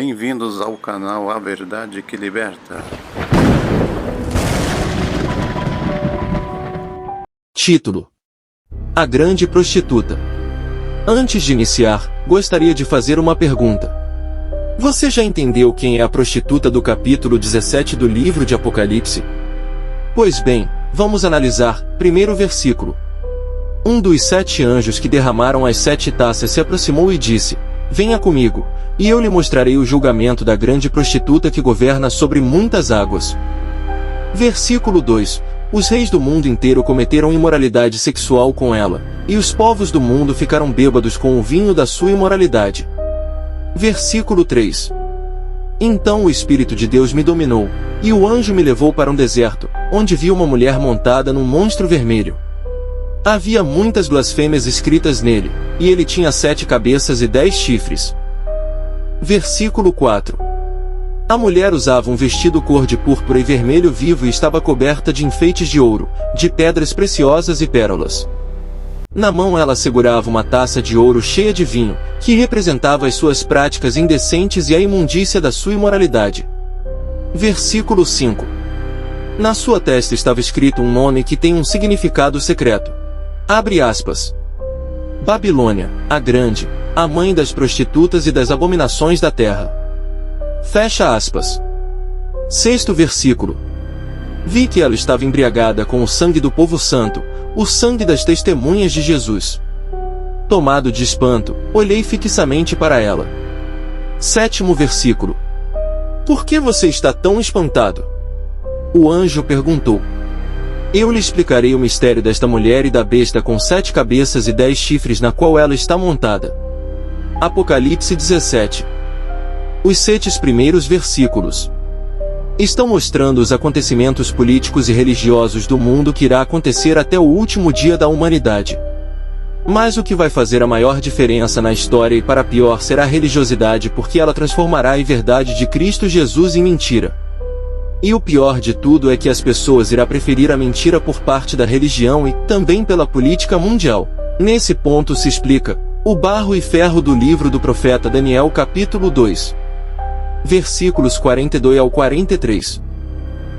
Bem-vindos ao canal A Verdade que Liberta. Título: A Grande Prostituta. Antes de iniciar, gostaria de fazer uma pergunta. Você já entendeu quem é a prostituta do capítulo 17 do livro de Apocalipse? Pois bem, vamos analisar, primeiro versículo. Um dos 7 anjos que derramaram as 7 taças se aproximou e disse: Venha comigo, e eu lhe mostrarei o julgamento da grande prostituta que governa sobre muitas águas. Versículo 2. Os reis do mundo inteiro cometeram imoralidade sexual com ela, e os povos do mundo ficaram bêbados com o vinho da sua imoralidade. Versículo 3. Então o Espírito de Deus me dominou, e o anjo me levou para um deserto, onde vi uma mulher montada num monstro vermelho. Havia muitas blasfêmias escritas nele, e ele tinha 7 cabeças e 10 chifres. Versículo 4. A mulher usava um vestido cor de púrpura e vermelho vivo e estava coberta de enfeites de ouro, de pedras preciosas e pérolas. Na mão ela segurava uma taça de ouro cheia de vinho, que representava as suas práticas indecentes e a imundícia da sua imoralidade. Versículo 5. Na sua testa estava escrito um nome que tem um significado secreto. Abre aspas. Babilônia, a Grande, a mãe das prostitutas e das abominações da terra. Fecha aspas. 6º versículo. Vi que ela estava embriagada com o sangue do povo santo, o sangue das testemunhas de Jesus. Tomado de espanto, olhei fixamente para ela. 7º versículo. Por que você está tão espantado? O anjo perguntou. Eu lhe explicarei o mistério desta mulher e da besta com 7 cabeças e 10 chifres na qual ela está montada. Apocalipse 17. Os 7 primeiros versículos estão mostrando os acontecimentos políticos e religiosos do mundo que irá acontecer até o último dia da humanidade. Mas o que vai fazer a maior diferença na história e para pior será a religiosidade, porque ela transformará a verdade de Cristo Jesus em mentira. E o pior de tudo é que as pessoas irão preferir a mentira por parte da religião e também pela política mundial. Nesse ponto se explica o barro e ferro do livro do profeta Daniel capítulo 2. Versículos 42 ao 43.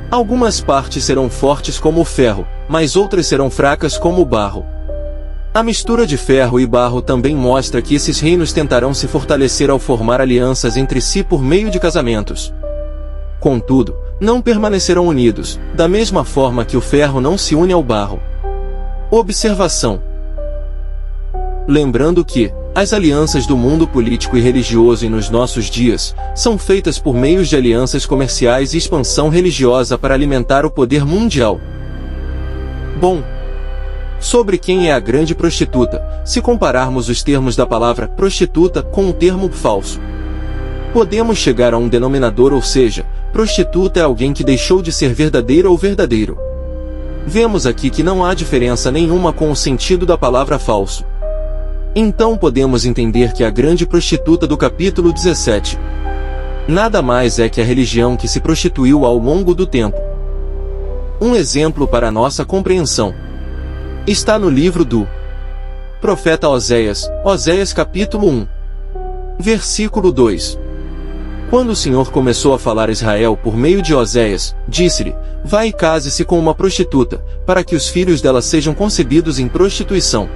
Algumas partes serão fortes como o ferro, mas outras serão fracas como o barro. A mistura de ferro e barro também mostra que esses reinos tentarão se fortalecer ao formar alianças entre si por meio de casamentos. Contudo, não permanecerão unidos, da mesma forma que o ferro não se une ao barro. Observação. Lembrando que as alianças do mundo político e religioso e nos nossos dias são feitas por meios de alianças comerciais e expansão religiosa para alimentar o poder mundial. Bom, sobre quem é a grande prostituta, se compararmos os termos da palavra prostituta com o termo falso, podemos chegar a um denominador, ou seja, prostituta é alguém que deixou de ser verdadeira ou verdadeiro. Vemos aqui que não há diferença nenhuma com o sentido da palavra falso. Então podemos entender que a grande prostituta do capítulo 17 nada mais é que a religião que se prostituiu ao longo do tempo. Um exemplo para nossa compreensão está no livro do profeta Oséias, Oséias capítulo 1, versículo 2. Quando o Senhor começou a falar a Israel por meio de Oséias, disse-lhe: Vai e case-se com uma prostituta, para que os filhos dela sejam concebidos em prostituição.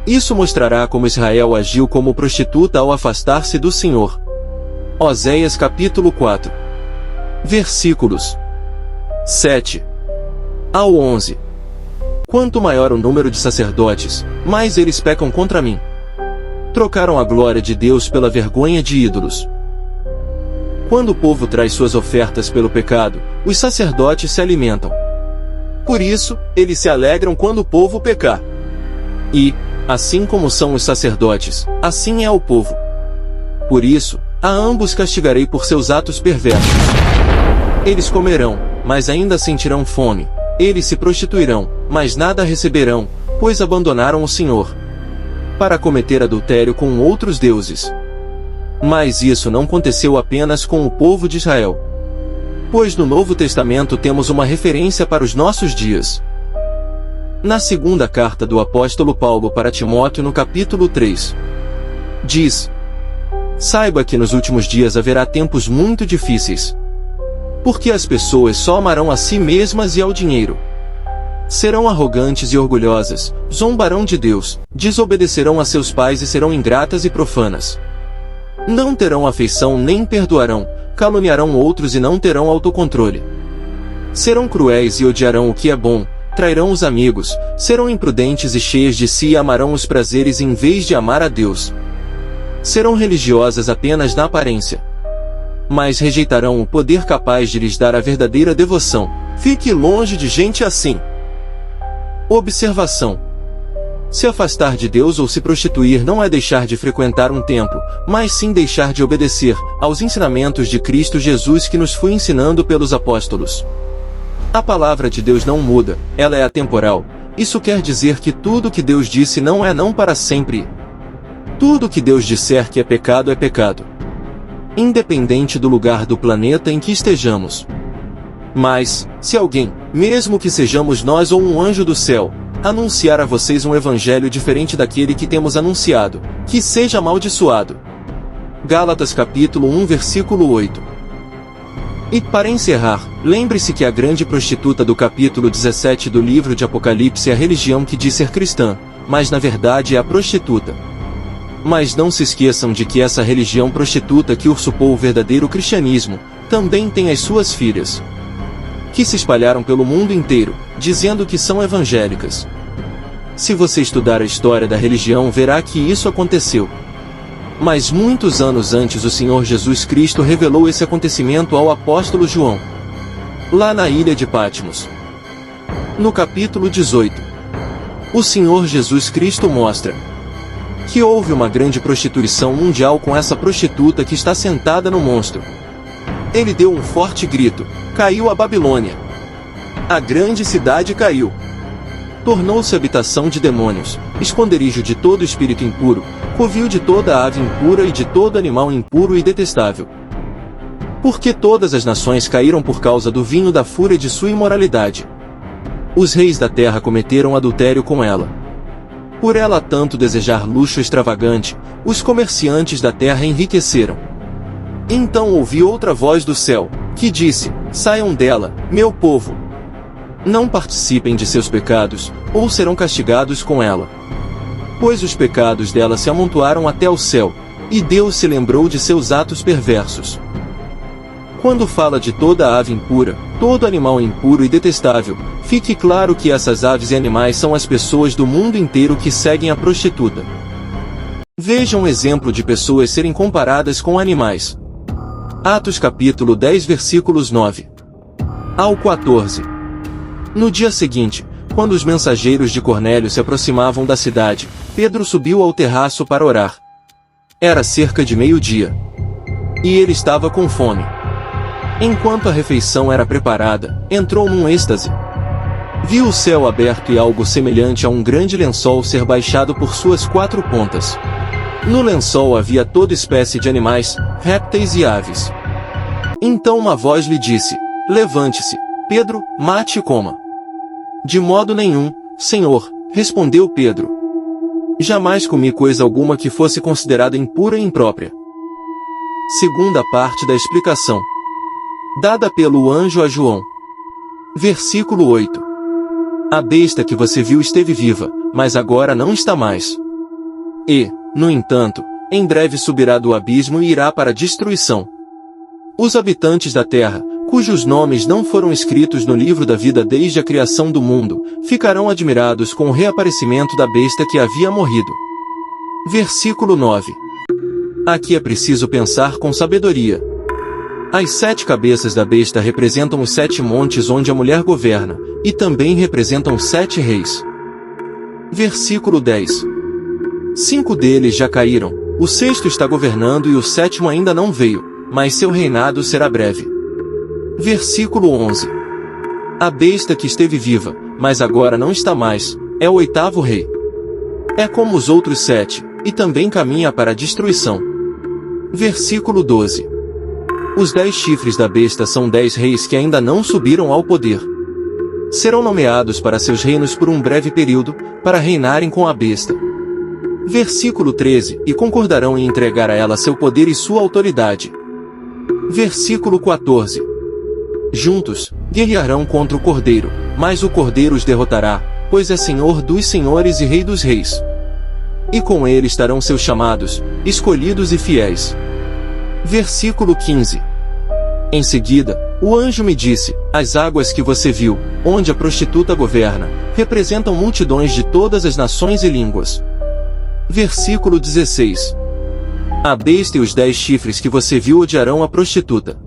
Isso mostrará como Israel agiu como prostituta ao afastar-se do Senhor. Oséias capítulo 4. Versículos 7 ao 11. Quanto maior o número de sacerdotes, mais eles pecam contra mim. Trocaram a glória de Deus pela vergonha de ídolos. Quando o povo traz suas ofertas pelo pecado, os sacerdotes se alimentam. Por isso, eles se alegram quando o povo pecar. E, assim como são os sacerdotes, assim é o povo. Por isso, a ambos castigarei por seus atos perversos. Eles comerão, mas ainda sentirão fome. Eles se prostituirão, mas nada receberão, pois abandonaram o Senhor para cometer adultério com outros deuses. Mas isso não aconteceu apenas com o povo de Israel, pois no Novo Testamento temos uma referência para os nossos dias. Na segunda carta do apóstolo Paulo para Timóteo no capítulo 3, diz: Saiba que nos últimos dias haverá tempos muito difíceis. Porque as pessoas só amarão a si mesmas e ao dinheiro. Serão arrogantes e orgulhosas, zombarão de Deus, desobedecerão a seus pais e serão ingratas e profanas. Não terão afeição nem perdoarão, caluniarão outros e não terão autocontrole. Serão cruéis e odiarão o que é bom, trairão os amigos, serão imprudentes e cheias de si e amarão os prazeres em vez de amar a Deus. Serão religiosas apenas na aparência, mas rejeitarão o poder capaz de lhes dar a verdadeira devoção. Fique longe de gente assim. Observação: se afastar de Deus ou se prostituir não é deixar de frequentar um templo, mas sim deixar de obedecer aos ensinamentos de Cristo Jesus que nos foi ensinando pelos apóstolos. A palavra de Deus não muda, ela é atemporal. Isso quer dizer que tudo que Deus disse não é não para sempre. Tudo que Deus disser que é pecado, independente do lugar do planeta em que estejamos. Mas, se alguém, mesmo que sejamos nós ou um anjo do céu, anunciar a vocês um evangelho diferente daquele que temos anunciado, que seja amaldiçoado. Gálatas capítulo 1 versículo 8. E para encerrar, lembre-se que a grande prostituta do capítulo 17 do livro de Apocalipse é a religião que diz ser cristã, mas na verdade é a prostituta. Mas não se esqueçam de que essa religião prostituta que usurpou o verdadeiro cristianismo, também tem as suas filhas, que se espalharam pelo mundo inteiro, dizendo que são evangélicas. Se você estudar a história da religião, verá que isso aconteceu. Mas muitos anos antes o Senhor Jesus Cristo revelou esse acontecimento ao apóstolo João, lá na ilha de Patmos. No capítulo 18, o Senhor Jesus Cristo mostra que houve uma grande prostituição mundial com essa prostituta que está sentada no monstro. Ele deu um forte grito: caiu a Babilônia! A grande cidade caiu. Tornou-se habitação de demônios, esconderijo de todo espírito impuro, covil de toda ave impura e de todo animal impuro e detestável. Porque todas as nações caíram por causa do vinho da fúria de sua imoralidade. Os reis da terra cometeram adultério com ela. Por ela tanto desejar luxo extravagante, os comerciantes da terra enriqueceram. Então ouvi outra voz do céu, que disse: saiam dela, meu povo. Não participem de seus pecados, ou serão castigados com ela. Pois os pecados dela se amontoaram até o céu, e Deus se lembrou de seus atos perversos. Quando fala de toda ave impura, todo animal impuro e detestável, fique claro que essas aves e animais são as pessoas do mundo inteiro que seguem a prostituta. Veja um exemplo de pessoas serem comparadas com animais. Atos capítulo 10 versículos 9 ao 14. No dia seguinte, quando os mensageiros de Cornélio se aproximavam da cidade, Pedro subiu ao terraço para orar. Era cerca de meio-dia. E ele estava com fome. Enquanto a refeição era preparada, entrou num êxtase. Viu o céu aberto e algo semelhante a um grande lençol ser baixado por suas quatro pontas. No lençol havia toda espécie de animais, répteis e aves. Então uma voz lhe disse: levante-se, Pedro, mate e coma. De modo nenhum, Senhor, respondeu Pedro. Jamais comi coisa alguma que fosse considerada impura e imprópria. Segunda parte da explicação, dada pelo anjo a João. Versículo 8. A besta que você viu esteve viva, mas agora não está mais. E, no entanto, em breve subirá do abismo e irá para a destruição. Os habitantes da terra, cujos nomes não foram escritos no livro da vida desde a criação do mundo, ficarão admirados com o reaparecimento da besta que havia morrido. Versículo 9. Aqui é preciso pensar com sabedoria. As 7 cabeças da besta representam os 7 montes onde a mulher governa, e também representam 7 reis. Versículo 10. 5 deles já caíram, o 6º está governando e o 7º ainda não veio, mas seu reinado será breve. Versículo 11. A besta que esteve viva, mas agora não está mais, é o 8º rei. É como os outros 7, e também caminha para a destruição. Versículo 12. Os 10 chifres da besta são 10 reis que ainda não subiram ao poder. Serão nomeados para seus reinos por um breve período, para reinarem com a besta. Versículo 13, e concordarão em entregar a ela seu poder e sua autoridade. Versículo 14. Juntos, guerrearão contra o Cordeiro, mas o Cordeiro os derrotará, pois é Senhor dos senhores e Rei dos reis. E com ele estarão seus chamados, escolhidos e fiéis. Versículo 15. Em seguida, o anjo me disse: as águas que você viu, onde a prostituta governa, representam multidões de todas as nações e línguas. Versículo 16. A besta e os 10 chifres que você viu odiarão a prostituta.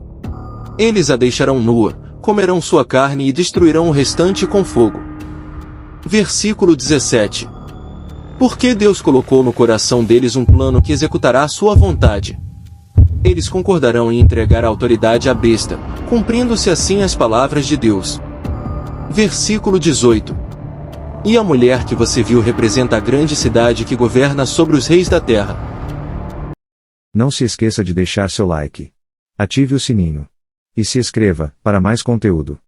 Eles a deixarão nua, comerão sua carne e destruirão o restante com fogo. Versículo 17. Porque Deus colocou no coração deles um plano que executará a sua vontade. Eles concordarão em entregar a autoridade à besta, cumprindo-se assim as palavras de Deus. Versículo 18. E a mulher que você viu representa a grande cidade que governa sobre os reis da terra. Não se esqueça de deixar seu like. Ative o sininho. E se inscreva, para mais conteúdo.